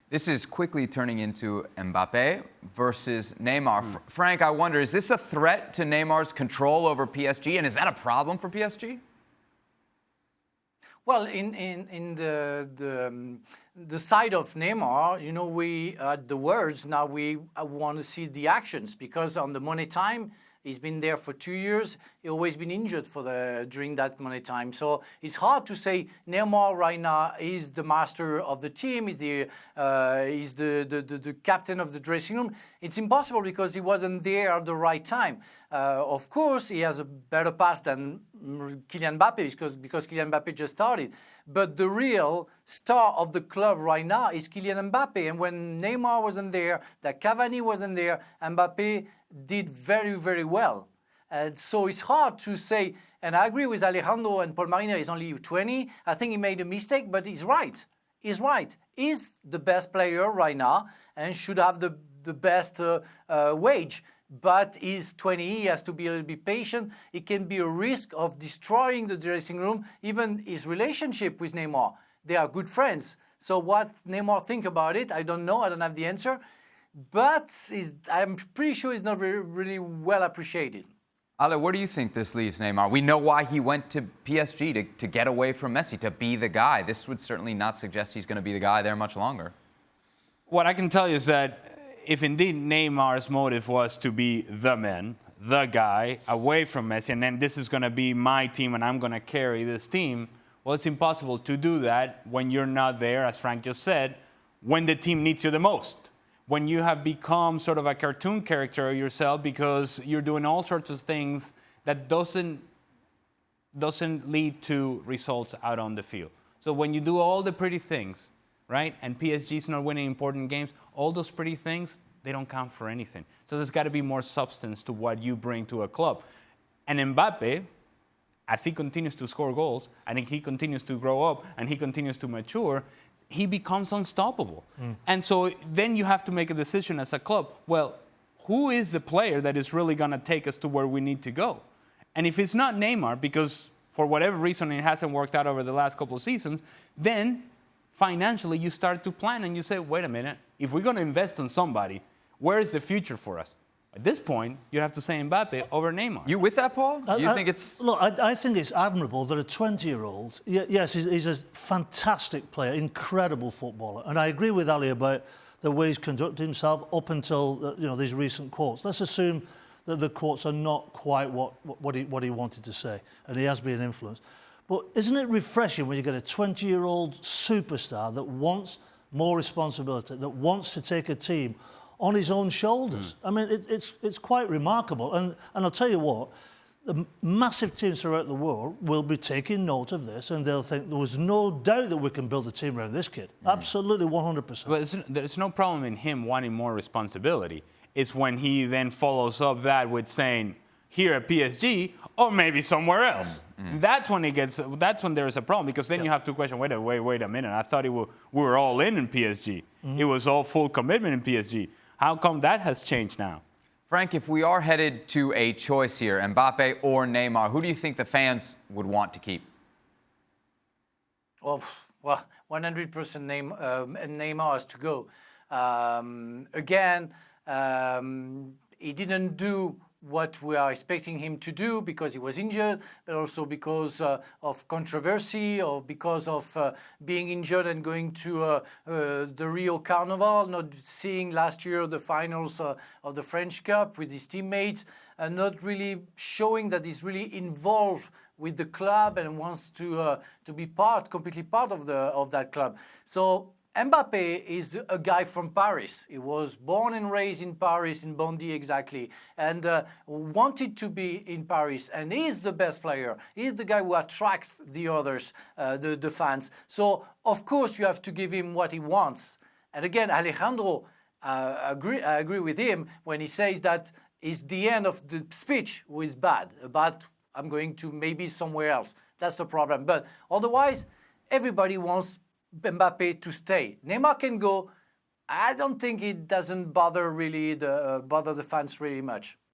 This is quickly turning into Mbappe versus Neymar. Frank, I wonder, is this a threat to Neymar's control over PSG, and is that a problem for PSG? Well, in the side of Neymar, you know, we the words, now we want to see the actions, because on the money time, he's been there for 2 years. He's always been injured during that money time. So it's hard to say Neymar right now is the master of the team, is the captain of the dressing room. It's impossible because he wasn't there at the right time. Of course, he has a better pass than Kylian Mbappe because Kylian Mbappe just started. But the real star of the club right now is Kylian Mbappe. And when Neymar wasn't there, that Cavani wasn't there, Mbappe did very, very well. And so it's hard to say, and I agree with Alejandro and Paul Mariner, he's only 20. I think he made a mistake, but he's right. He's right. He's the best player right now and should have the best wage. But he's 20, he has to be a little bit patient. It can be a risk of destroying the dressing room, even his relationship with Neymar. They are good friends. So what Neymar think about it, I don't know, I don't have the answer. But I'm pretty sure he's not really well appreciated. Ale, where do you think this leaves Neymar? We know why he went to PSG, to get away from Messi, to be the guy. This would certainly not suggest he's going to be the guy there much longer. What I can tell you is that if indeed Neymar's motive was to be the man, the guy, away from Messi, and then this is going to be my team and I'm going to carry this team, well, it's impossible to do that when you're not there, as Frank just said, when the team needs you the most. When you have become sort of a cartoon character yourself because you're doing all sorts of things that doesn't lead to results out on the field. So when you do all the pretty things, right, and PSG's not winning important games, all those pretty things, they don't count for anything. So there's got to be more substance to what you bring to a club. And Mbappe, as he continues to score goals, and he continues to grow up, and he continues to mature, he becomes unstoppable. And so then you have to make a decision as a club. Well, who is the player that is really going to take us to where we need to go? And if it's not Neymar, because for whatever reason it hasn't worked out over the last couple of seasons, then financially you start to plan and you say, wait a minute, if we're going to invest on somebody, where is the future for us? At this point, you have to say Mbappe over Neymar. You with that, Paul? You think it's... Look, I think it's admirable that a 20-year-old, yes, he's a fantastic player, incredible footballer. And I agree with Ali about the way he's conducted himself up until these recent quotes. Let's assume that the quotes are not quite what he wanted to say, and he has been influenced. But isn't it refreshing when you get a 20-year-old superstar that wants more responsibility, that wants to take a team on his own shoulders? I mean, it's quite remarkable. And I'll tell you what, the massive teams throughout the world will be taking note of this, and they'll think there was no doubt that we can build a team around this kid. Absolutely, 100%. But there's no problem in him wanting more responsibility. It's when he then follows up that with saying, here at PSG, or maybe somewhere else. That's when there's a problem, because then you have to question, wait a minute, I thought we were all in PSG. It was all full commitment in PSG. How come that has changed now? Frank, if we are headed to a choice here, Mbappe or Neymar, who do you think the fans would want to keep? Well, 100% Neymar has to go. Again, he didn't do what we are expecting him to do because he was injured, but also because of controversy, or because of being injured and going to the Rio Carnival, not seeing last year the finals of the French Cup with his teammates, and not really showing that he's really involved with the club and wants to be completely part of that club. So Mbappe is a guy from Paris. He was born and raised in Paris, in Bondy exactly, and wanted to be in Paris. And he's the best player. He's the guy who attracts the others, the fans. So, of course, you have to give him what he wants. And again, Alejandro, I agree with him when he says that it's the end of the speech who is bad, about I'm going to maybe somewhere else. That's the problem. But otherwise, everybody wants Mbappe to stay. Neymar can go. I don't think it doesn't bother the fans really much.